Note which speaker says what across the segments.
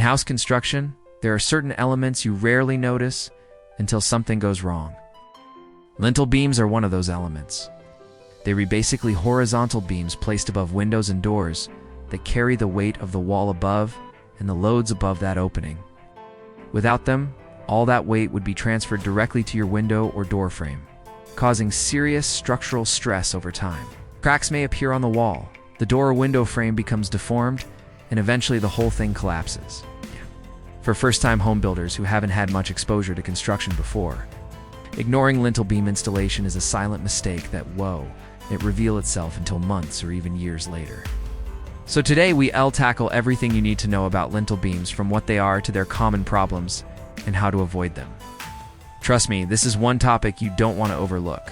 Speaker 1: house construction, there are certain elements you rarely notice until something goes wrong. Lintel beams are one of those elements. They are basically horizontal beams placed above windows and doors that carry the weight of the wall above and the loads above that opening. Without them, all that weight would be transferred directly to your window or door frame, causing serious structural stress over time. Cracks may appear on the wall, the door or window frame becomes deformed, and eventually the whole thing collapses. For first-time home builders who haven't had much exposure to construction before, ignoring lintel beam installation is a silent mistake that won't reveal itself until months or even years later. So today we'll tackle everything you need to know about lintel beams, from what they are to their common problems and how to avoid them. Trust me, this is one topic you don't want to overlook.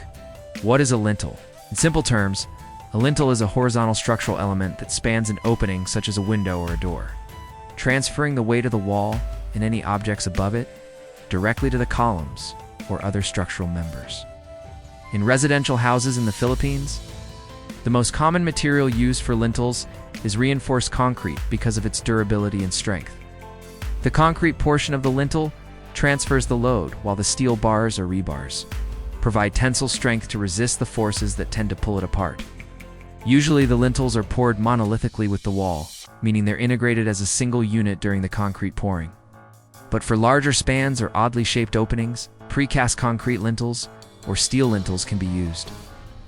Speaker 1: What is a lintel? In simple terms, a lintel is a horizontal structural element that spans an opening such as a window or a door, transferring the weight of the wall and any objects above it directly to the columns or other structural members. In residential houses in the Philippines, the most common material used for lintels is reinforced concrete because of its durability and strength. The concrete portion of the lintel transfers the load, while the steel bars or rebars provide tensile strength to resist the forces that tend to pull it apart. Usually the lintels are poured monolithically with the wall, meaning they're integrated as a single unit during the concrete pouring. But for larger spans or oddly shaped openings, precast concrete lintels or steel lintels can be used.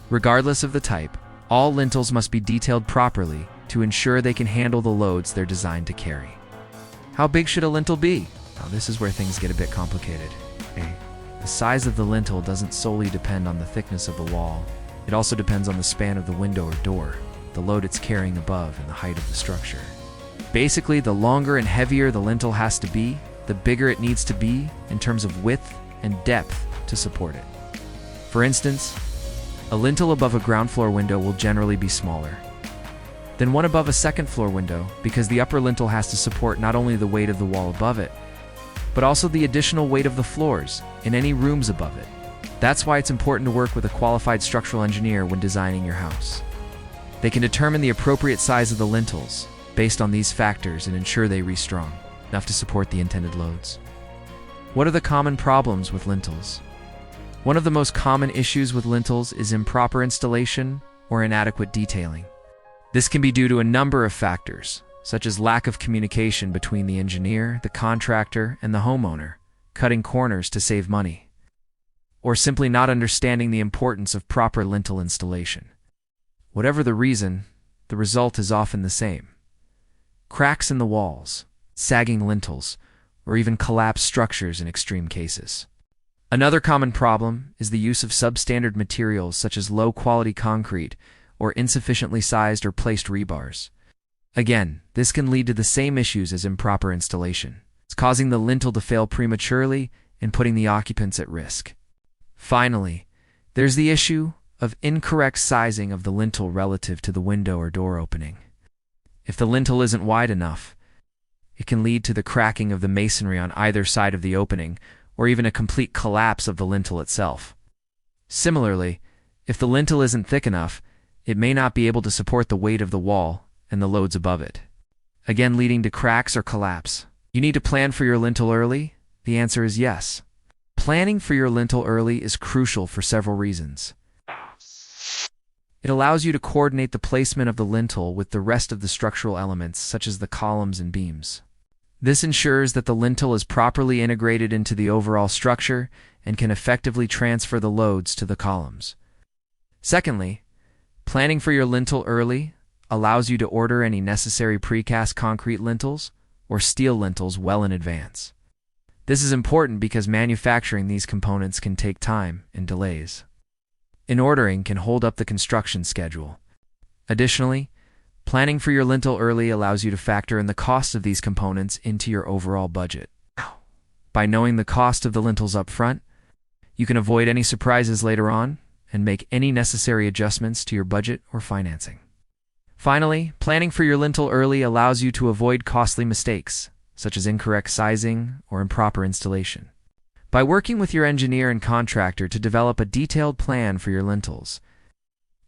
Speaker 1: Regardless of the type, all lintels must be detailed properly to ensure they can handle the loads they're designed to carry. How big should a lintel be? Now, this is where things get a bit complicated. The size of the lintel doesn't solely depend on the thickness of the wall. It also depends on the span of the window or door, the load it's carrying above, and the height of the structure. Basically, the longer and heavier the lintel has to be, the bigger it needs to be in terms of width and depth to support it. For instance, a lintel above a ground floor window will generally be smaller than one above a second floor window, because the upper lintel has to support not only the weight of the wall above it, but also the additional weight of the floors in any rooms above it. That's why it's important to work with a qualified structural engineer when designing your house. They can determine the appropriate size of the lintels based on these factors and ensure they are strong enough to support the intended loads. What are the common problems with lintels? One of the most common issues with lintels is improper installation or inadequate detailing. This can be due to a number of factors, such as lack of communication between the engineer, the contractor, and the homeowner, cutting corners to save money, or simply not understanding the importance of proper lintel installation. Whatever the reason, the result is often the same: cracks in the walls, sagging lintels, or even collapsed structures in extreme cases. Another common problem is the use of substandard materials such as low-quality concrete or insufficiently sized or placed rebars. Again, this can lead to the same issues as improper installation. It's causing the lintel to fail prematurely and putting the occupants at risk. Finally, there's the issue of incorrect sizing of the lintel relative to the window or door opening. If the lintel isn't wide enough, it can lead to the cracking of the masonry on either side of the opening, or even a complete collapse of the lintel itself. Similarly, if the lintel isn't thick enough, it may not be able to support the weight of the wall and the loads above it, again leading to cracks or collapse. You need to plan for your lintel early? The answer is yes. Planning for your lintel early is crucial for several reasons. It allows you to coordinate the placement of the lintel with the rest of the structural elements, such as the columns and beams. This ensures that the lintel is properly integrated into the overall structure and can effectively transfer the loads to the columns. Secondly, planning for your lintel early allows you to order any necessary precast concrete lintels or steel lintels well in advance. This is important because manufacturing these components can take time and delays. And ordering can hold up the construction schedule. Additionally, planning for your lintel early allows you to factor in the cost of these components into your overall budget. By knowing the cost of the lintels up front, you can avoid any surprises later on and make any necessary adjustments to your budget or financing. Finally, planning for your lintel early allows you to avoid costly mistakes, such as incorrect sizing or improper installation. By working with your engineer and contractor to develop a detailed plan for your lintels,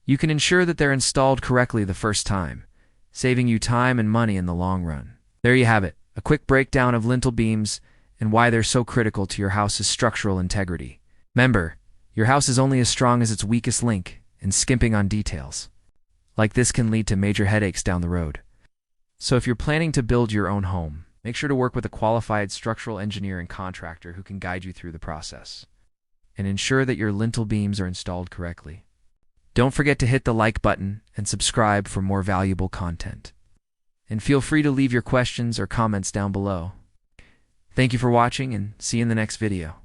Speaker 1: you can ensure that they're installed correctly the first time, saving you time and money in the long run. There you have it, A quick breakdown of lintel beams and why they're so critical to your house's structural integrity. Remember, your house is only as strong as its weakest link, and skimping on details like this can lead to major headaches down the road. So if you're planning to build your own home, make sure to work with a qualified structural engineer and contractor who can guide you through the process. And ensure that your lintel beams are installed correctly. Don't forget to hit the like button and subscribe for more valuable content. And feel free to leave your questions or comments down below. Thank you for watching, and see you in the next video.